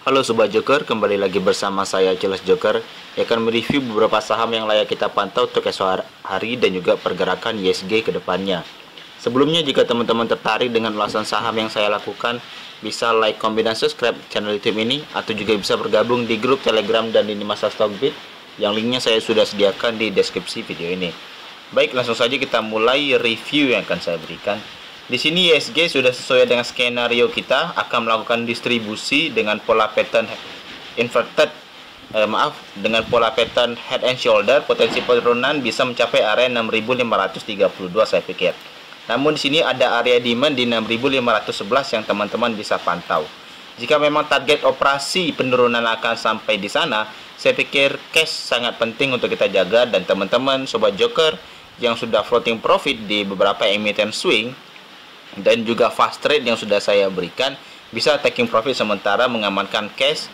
Halo Sobat Joker, kembali lagi bersama saya Jelas Joker yang akan mereview beberapa saham yang layak kita pantau untuk esok hari dan juga pergerakan ISG ke depannya. Sebelumnya, jika teman-teman tertarik dengan ulasan saham yang saya lakukan, bisa like, comment, dan subscribe channel YouTube ini, atau juga bisa bergabung di grup Telegram dan lini masa Stockbit yang linknya saya sudah sediakan di deskripsi video ini. Baik, langsung saja kita mulai review yang akan saya berikan. Di sini ISG sudah sesuai dengan skenario kita, akan melakukan distribusi dengan pola pattern dengan pola pattern head and shoulder. Potensi penurunan bisa mencapai area 6532 saya pikir. Namun di sini ada area demand di 6511 yang teman-teman bisa pantau. Jika memang target operasi penurunan akan sampai di sana, saya pikir cash sangat penting untuk kita jaga, dan teman-teman Sobat Joker yang sudah floating profit di beberapa emiten swing dan juga fast trade yang sudah saya berikan, bisa taking profit sementara mengamankan cash.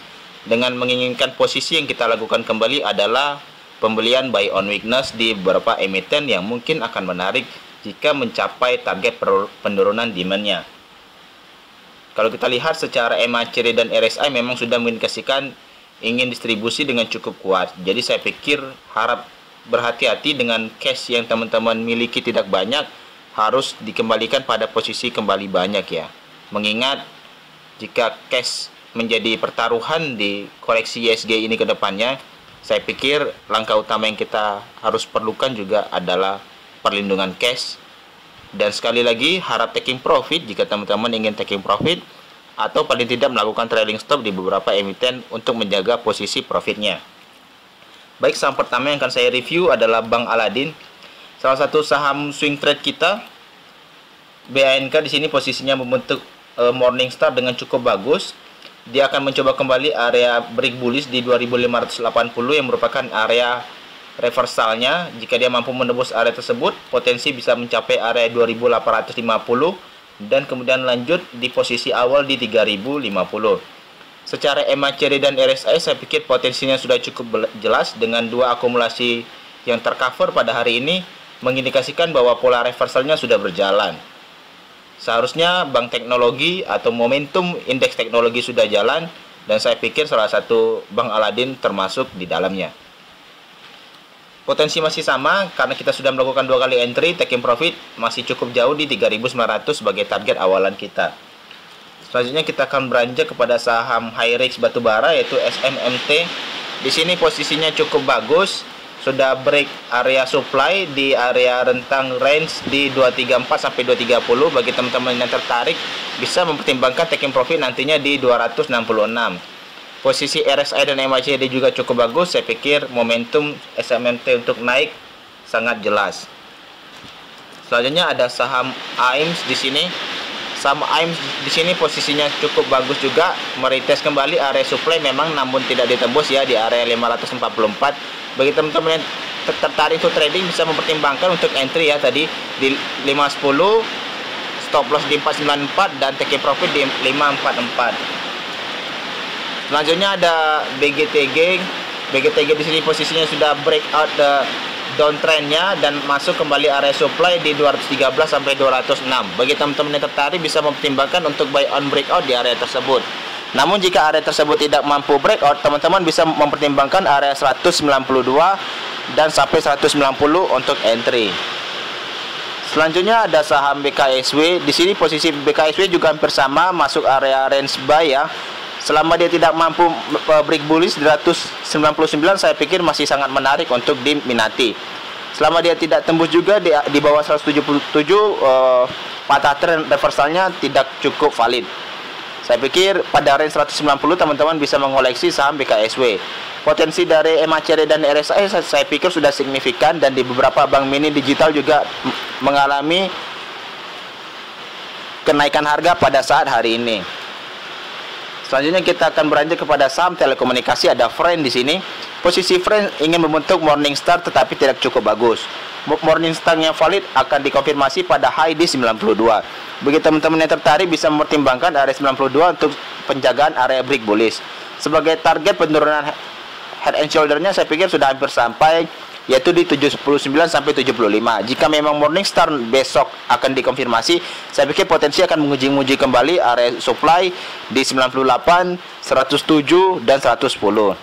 Dengan menginginkan posisi yang kita lakukan kembali adalah pembelian buy on weakness di beberapa emiten yang mungkin akan menarik jika mencapai target penurunan demandnya. Kalau kita lihat secara MACD dan RSI memang sudah mengindikasikan ingin distribusi dengan cukup kuat. Jadi saya pikir harap berhati-hati dengan cash yang teman-teman miliki tidak banyak, harus dikembalikan pada posisi kembali banyak ya. Mengingat jika cash menjadi pertaruhan di koleksi ISG ini ke depannya, saya pikir langkah utama yang kita harus perlukan juga adalah perlindungan cash. Dan sekali lagi harap taking profit jika teman-teman ingin taking profit, atau paling tidak melakukan trailing stop di beberapa emiten untuk menjaga posisi profitnya. Baik, saham pertama yang akan saya review adalah Bank Aladin. Salah satu saham swing trade kita, BANK di sini posisinya membentuk Morningstar dengan cukup bagus. Dia akan mencoba kembali area break bullish di 2580 yang merupakan area reversalnya. Jika dia mampu menembus area tersebut, potensi bisa mencapai area 2850 dan kemudian lanjut di posisi awal di 3050. Secara MACD dan RSI saya pikir potensinya sudah cukup jelas dengan dua akumulasi yang tercover pada hari ini, mengindikasikan bahwa pola reversalnya sudah berjalan. Seharusnya bank teknologi atau momentum indeks teknologi sudah jalan, dan saya pikir salah satu Bank Aladin termasuk di dalamnya. Potensi masih sama karena kita sudah melakukan 2 kali entry, taking profit masih cukup jauh di 3.900 sebagai target awalan kita. Selanjutnya kita akan beranjak kepada saham high risk batubara yaitu SMMT. Di sini posisinya cukup bagus, sudah break area supply di area rentang range di 234 sampai 230. Bagi teman-teman yang tertarik bisa mempertimbangkan taking profit nantinya di 266. Posisi RSI dan MACD juga cukup bagus. Saya pikir momentum SMMT untuk naik sangat jelas. Selanjutnya ada saham AIMS di sini. Saham AIMS di sini posisinya cukup bagus juga, meretest kembali area supply memang, namun tidak ditembus ya di area 544. Bagi teman-teman yang tertarik untuk trading bisa mempertimbangkan untuk entry ya tadi di 510, stop loss di 494 dan take profit di 544. Selanjutnya ada BGTG. BGTG di sini posisinya sudah breakout downtrendnya dan masuk kembali area supply di 213 sampai 206. Bagi teman-teman yang tertarik bisa mempertimbangkan untuk buy on breakout di area tersebut. Namun jika area tersebut tidak mampu breakout, teman-teman bisa mempertimbangkan area 192 dan sampai 190 untuk entry. Selanjutnya ada saham BKSW. Di sini posisi BKSW juga hampir sama, masuk area range buy ya. Selama dia tidak mampu break bullish di 199, saya pikir masih sangat menarik untuk diminati. Selama dia tidak tembus juga di bawah 177, patah trend reversalnya tidak cukup valid. Saya pikir pada range 190 teman-teman bisa mengoleksi saham BKSW. Potensi dari MACD dan RSI saya pikir sudah signifikan, dan di beberapa bank mini digital juga mengalami kenaikan harga pada saat hari ini. Selanjutnya kita akan beranjak kepada saham telekomunikasi. Ada Friend di sini. Posisi Friend ingin membentuk Morningstar tetapi tidak cukup bagus. Morningstar yang valid akan dikonfirmasi pada high di 92. Bagi teman-teman yang tertarik bisa mempertimbangkan area 92 untuk penjagaan area break bullish. Sebagai target penurunan head and shoulder-nya saya pikir sudah hampir sampai yaitu di 79 sampai 75. Jika memang Morningstar besok akan dikonfirmasi, saya pikir potensi akan menguji kembali area supply di 98, 107 dan 110.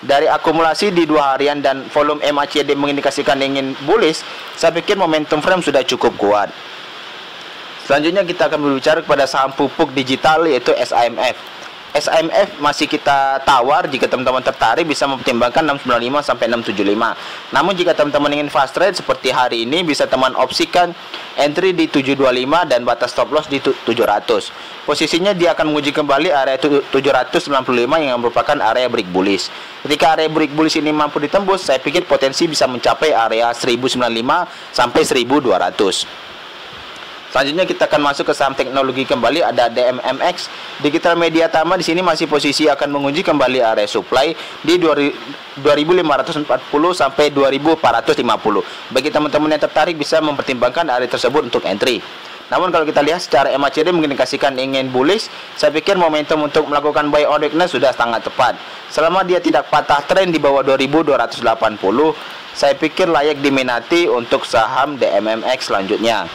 Dari akumulasi di 2 harian dan volume MACD mengindikasikan ingin bullish, saya pikir momentum frame sudah cukup kuat. Selanjutnya kita akan berbicara kepada saham pupuk digital yaitu SAMF. SAMF masih kita tawar, jika teman-teman tertarik bisa mempertimbangkan 695 sampai 675. Namun jika teman-teman ingin fast trade seperti hari ini, bisa teman opsikan entry di 725 dan batas stop loss di 700. Posisinya dia akan menguji kembali area 795 yang merupakan area break bullish. Ketika area break bullish ini mampu ditembus, saya pikir potensi bisa mencapai area 1095 sampai 1200. Selanjutnya kita akan masuk ke saham teknologi kembali, ada DMMX. Digital Media Tama di sini masih posisi akan menguji kembali area supply di 2540 sampai 2450. Bagi teman-teman yang tertarik bisa mempertimbangkan area tersebut untuk entry. Namun kalau kita lihat secara MACD mengindikasikan ingin bullish, saya pikir momentum untuk melakukan buy on weakness sudah sangat tepat. Selama dia tidak patah tren di bawah 2280, saya pikir layak diminati untuk saham DMMX selanjutnya.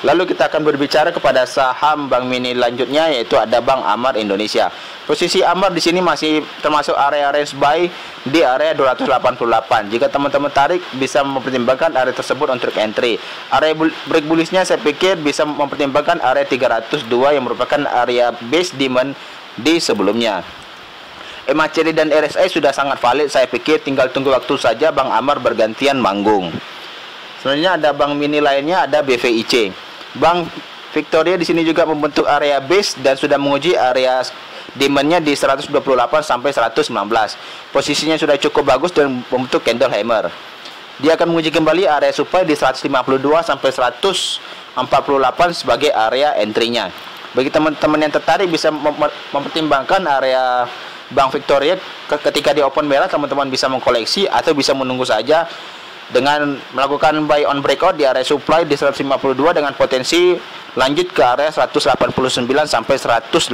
Lalu kita akan berbicara kepada saham Bank Mini lanjutnya, yaitu ada Bank Amar Indonesia. Posisi Amar di sini masih termasuk area range buy di area 288. Jika teman-teman tarik bisa mempertimbangkan area tersebut untuk entry. Area break bullishnya saya pikir bisa mempertimbangkan area 302 yang merupakan area base demand di sebelumnya. MACD dan RSI sudah sangat valid, saya pikir tinggal tunggu waktu saja Bank Amar bergantian manggung. Selanjutnya ada bank mini lainnya, ada BVIC. Bank Victoria di sini juga membentuk area base dan sudah menguji area demandnya di 128 sampai 119. Posisinya sudah cukup bagus dan membentuk candle hammer. Dia akan menguji kembali area supply di 152 sampai 148 sebagai area entry-nya. Bagi teman-teman yang tertarik bisa mempertimbangkan area Bank Victoria ketika di open merah, teman-teman bisa mengkoleksi atau bisa menunggu saja dengan melakukan buy on breakout di area supply di 152 dengan potensi lanjut ke area 189 sampai 185.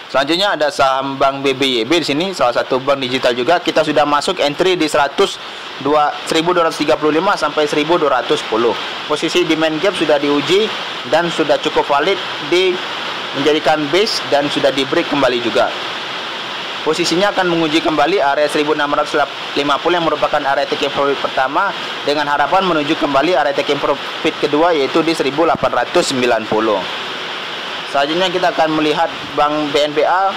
Selanjutnya ada saham Bank BBYB di sini, salah satu bank digital juga. Kita sudah masuk entry di 1235 sampai 1210. Posisi demand gap sudah diuji dan sudah cukup valid di menjadikan base dan sudah di break kembali juga. Posisinya akan menguji kembali area 1650 yang merupakan area taking profit pertama dengan harapan menuju kembali area taking profit kedua yaitu di 1890. Selanjutnya kita akan melihat Bank BNPA.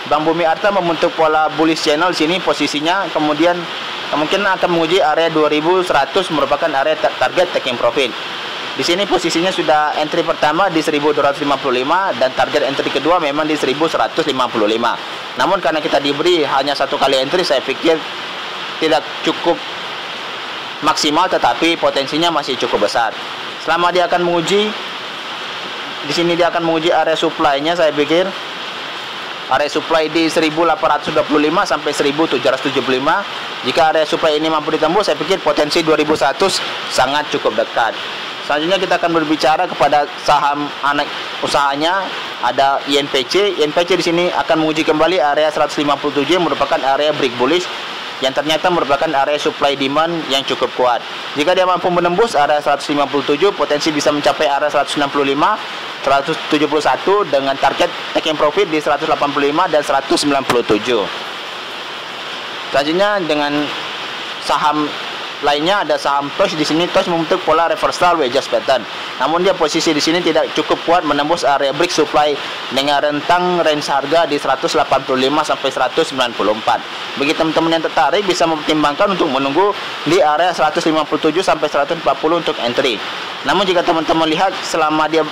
Bank Bumi Arta membentuk pola bullish channel sini posisinya, kemudian kemungkinan akan menguji area 2100 merupakan area target taking profit. Di sini posisinya sudah entry pertama di 1255 dan target entry kedua memang di 1155. Namun karena kita diberi hanya satu kali entry, saya pikir tidak cukup maksimal, tetapi potensinya masih cukup besar. Selama dia akan menguji, di sini dia akan menguji area supply-nya, saya pikir area supply di 1825 sampai 1775. Jika area supply ini mampu ditembus, saya pikir potensi 2100 sangat cukup dekat. Selanjutnya kita akan berbicara kepada saham anak usahanya, ada INPC. INPC di sini akan menguji kembali area 157 yang merupakan area break bullish yang ternyata merupakan area supply demand yang cukup kuat. Jika dia mampu menembus area 157, potensi bisa mencapai area 165, 171 dengan target taking profit di 185 dan 197. Selanjutnya dengan saham lainnya ada saham TOS. Di sini TOS membentuk pola reversal wedge pattern. Namun dia posisi di sini tidak cukup kuat menembus area break supply dengan rentang range harga di 185 sampai 194. Bagi teman-teman yang tertarik bisa mempertimbangkan untuk menunggu di area 157 sampai 140 untuk entry. Namun jika teman-teman lihat selama dia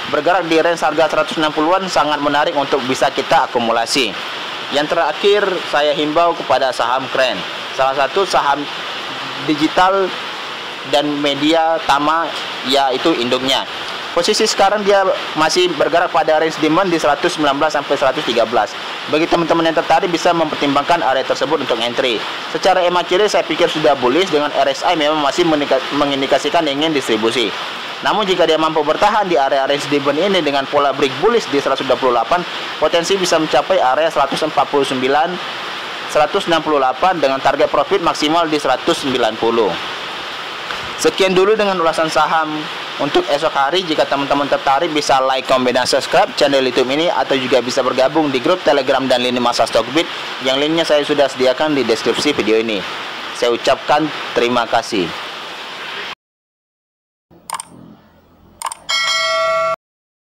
bergerak di range harga 160-an sangat menarik untuk bisa kita akumulasi. Yang terakhir saya himbau kepada saham Kren, salah satu saham digital dan media Tama, yaitu induknya. Posisi sekarang dia masih bergerak pada range demand di 119 sampai 113. Bagi teman-teman yang tertarik bisa mempertimbangkan area tersebut untuk entry. Secara MACD saya pikir sudah bullish, dengan RSI memang masih mengindikasikan ingin distribusi. Namun jika dia mampu bertahan di area range demand ini dengan pola break bullish di 128, potensi bisa mencapai area 149 168 dengan target profit maksimal di 190. Sekian dulu dengan ulasan saham untuk esok hari. Jika teman-teman tertarik, bisa like, comment, dan subscribe channel YouTube ini, atau juga bisa bergabung di grup Telegram dan lini masa Stockbit yang linknya saya sudah sediakan di deskripsi video ini. Saya ucapkan terima kasih.